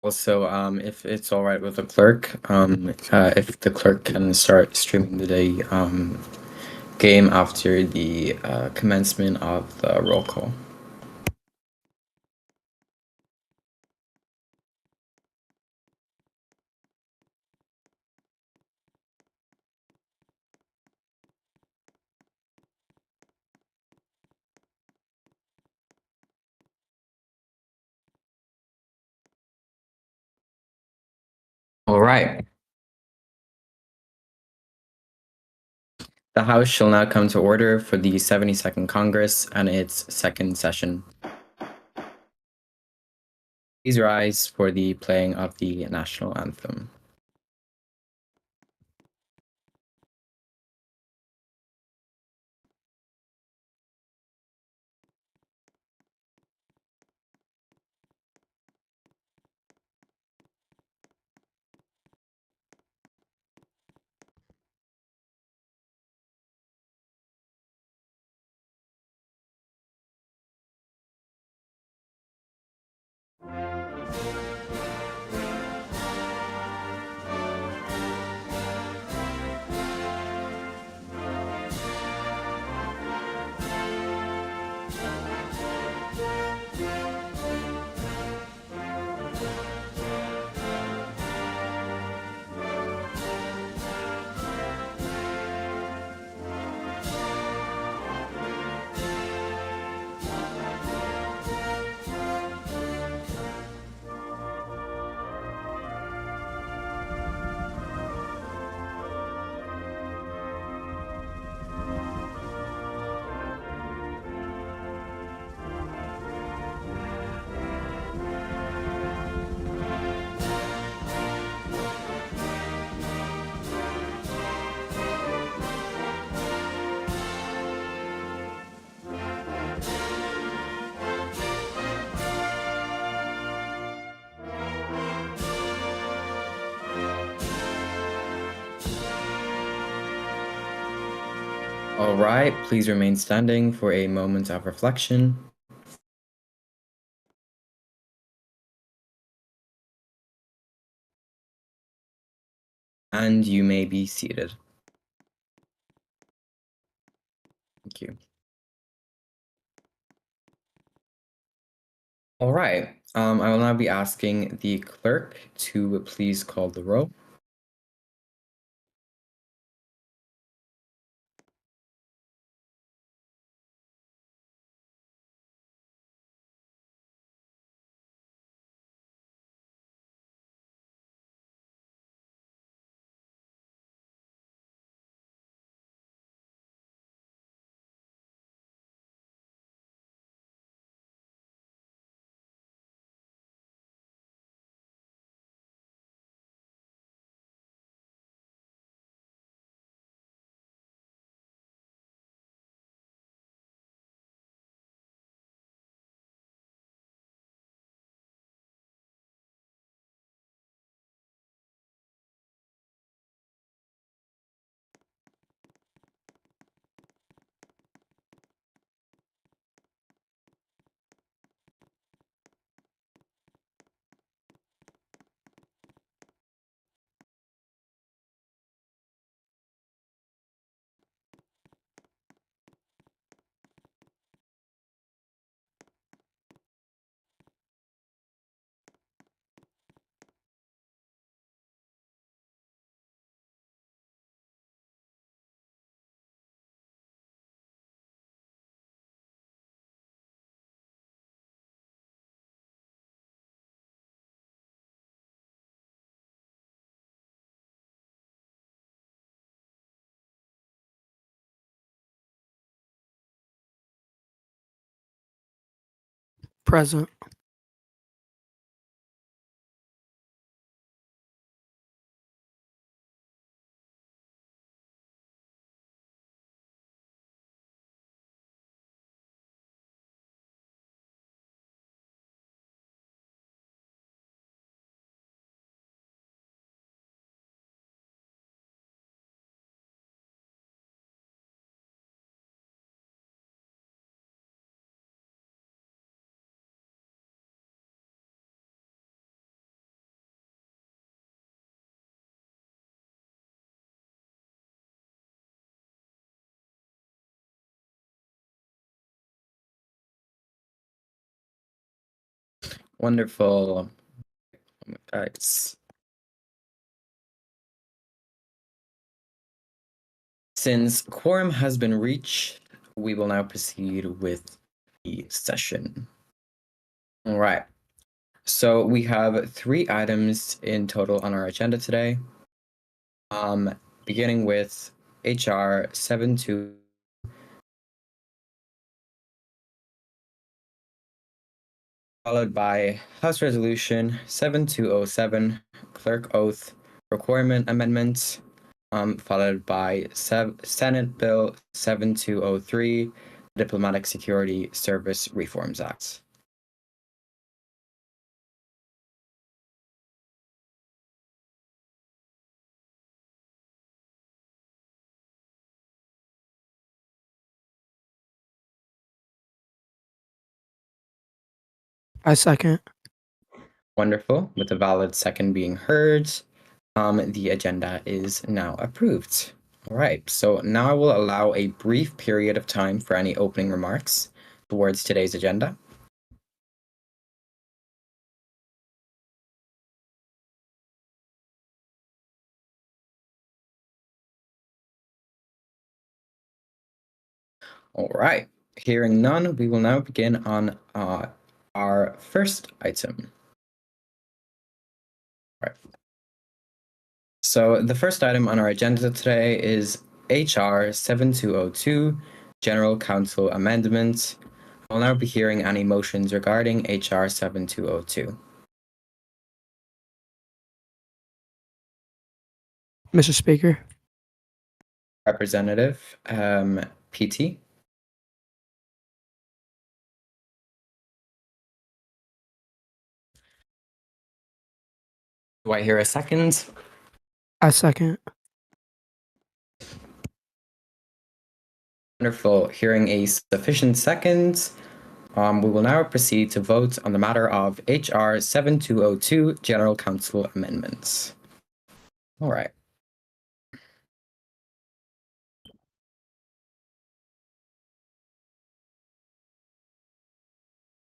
Also, if it's all right with the clerk, if the clerk can start streaming the game after the commencement of the roll call. All right. The House shall now come to order for the 72nd Congress and its second session. Please rise for the playing of the national anthem. All right, please remain standing for a moment of reflection. And you may be seated. Thank you. All right, I will now be asking the clerk to please call the roll. Present. Wonderful, guys. Since quorum has been reached, we will now proceed with the session. All right. So we have 3 items in total on our agenda today. Beginning with HR 72, followed by House Resolution 7207, Clerk Oath Requirement Amendment, followed by Senate Bill 7203, Diplomatic Security Service Reforms Act. I second. Wonderful. With a valid second being heard, the agenda is now approved. All right, so now I will allow a brief period of time for any opening remarks towards today's agenda. All right, hearing none, we will now begin on our first item. All right. So the first item on our agenda today is HR 7202, General Counsel Amendment. I'll now be hearing any motions regarding HR 7202. Mr. Speaker, Representative PT. Do I hear a second? I second. Wonderful. Hearing a sufficient second, we will now proceed to vote on the matter of HR 7202, General Counsel Amendments. All right.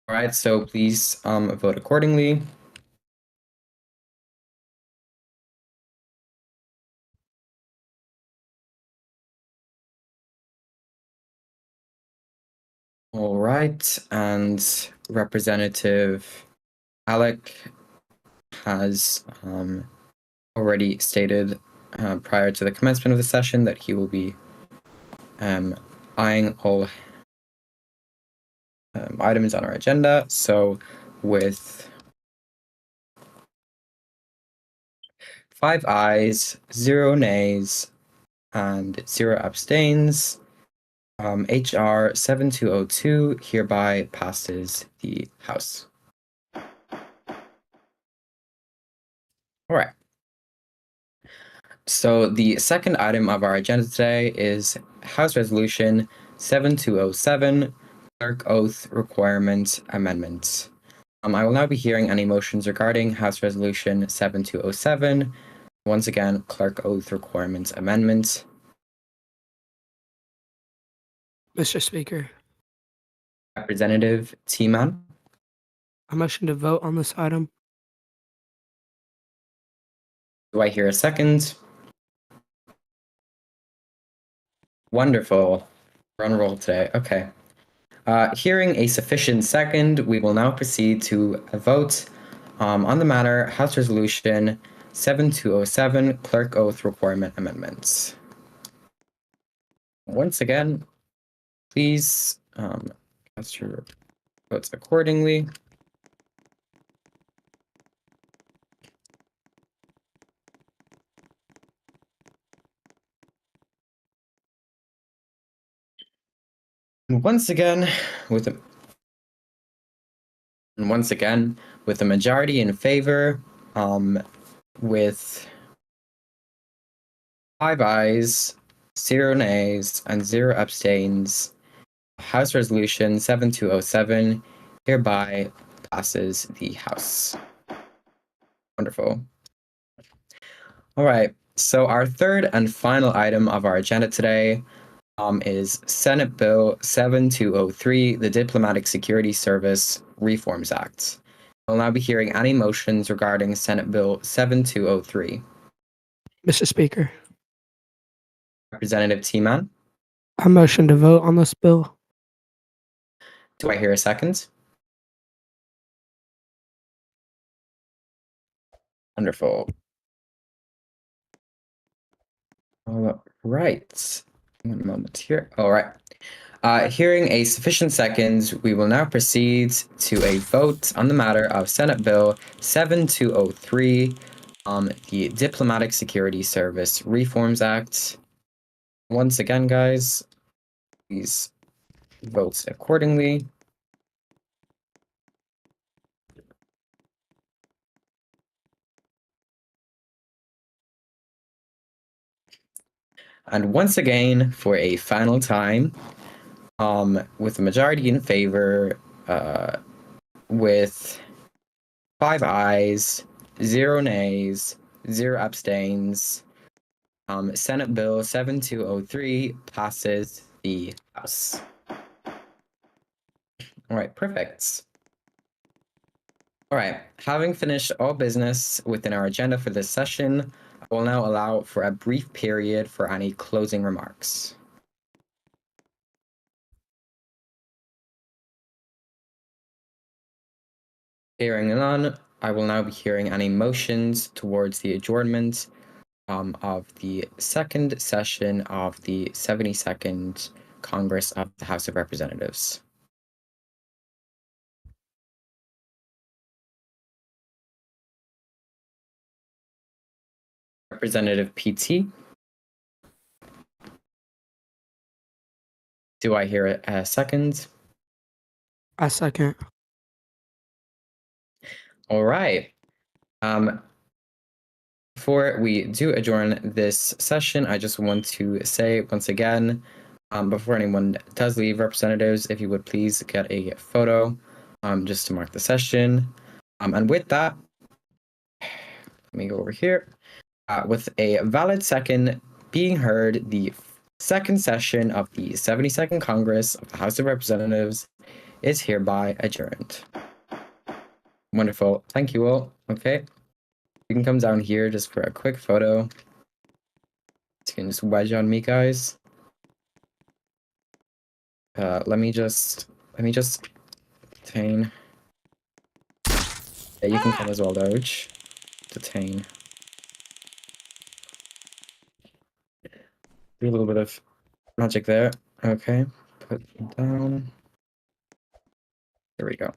All right, so please vote accordingly. All right, and Representative Alec has already stated prior to the commencement of the session that he will be eyeing all items on our agenda. So with 5 ayes, 0 nays, and 0 abstains, HR 7202 hereby passes the House. All right. So the second item of our agenda today is House Resolution 7207, Clerk Oath Requirement Amendment. I will now be hearing any motions regarding House Resolution 7207. Once again, Clerk Oath Requirement Amendment. Mr. Speaker, Representative T-Man. I motion to vote on this item. Do I hear a second? Wonderful. We're on a roll today. Okay. Hearing a sufficient second, we will now proceed to a vote on the matter House Resolution 7207, Clerk Oath Requirement Amendments. Once again, please cast your votes accordingly. And once again, with a majority in favor, with 5 ayes, 0 nays, and 0 abstains, House Resolution 7207 hereby passes the House. Wonderful. All right, so our third and final item of our agenda today is Senate Bill 7203, the Diplomatic Security Service Reforms Act. We'll now be hearing any motions regarding Senate Bill 7203. Mr. Speaker, Representative T-Man, I motion to vote on this bill. do I hear a second? Wonderful. All right. One moment here. All right. Hearing a sufficient seconds, we will now proceed to a vote on the matter of Senate Bill 7203, the Diplomatic Security Service Reforms Act. Once again, guys, please vote accordingly. And once again, for a final time, with a majority in favor, with 5 ayes, 0 nays, 0 abstains, Senate Bill 7203 passes the House. All right, perfect. All right, having finished all business within our agenda for this session, I will now allow for a brief period for any closing remarks. Hearing none, I will now be hearing any motions towards the adjournment of the second session of the 72nd Congress of the House of Representatives. Representative PT, do I hear a second? I second. All right. Before we do adjourn this session, I just want to say once again, before anyone does leave, representatives, if you would please get a photo just to mark the session. And with that, let me go over here. With a valid second being heard, the second session of the 72nd Congress of the House of Representatives is hereby adjourned. Wonderful. Thank you all. Okay. You can come down here just for a quick photo. You can just wedge on me, guys. Let me just detain. Yeah, you can come as well, Doge. Detain. Do a little bit of magic there. Okay. Put it down. There we go.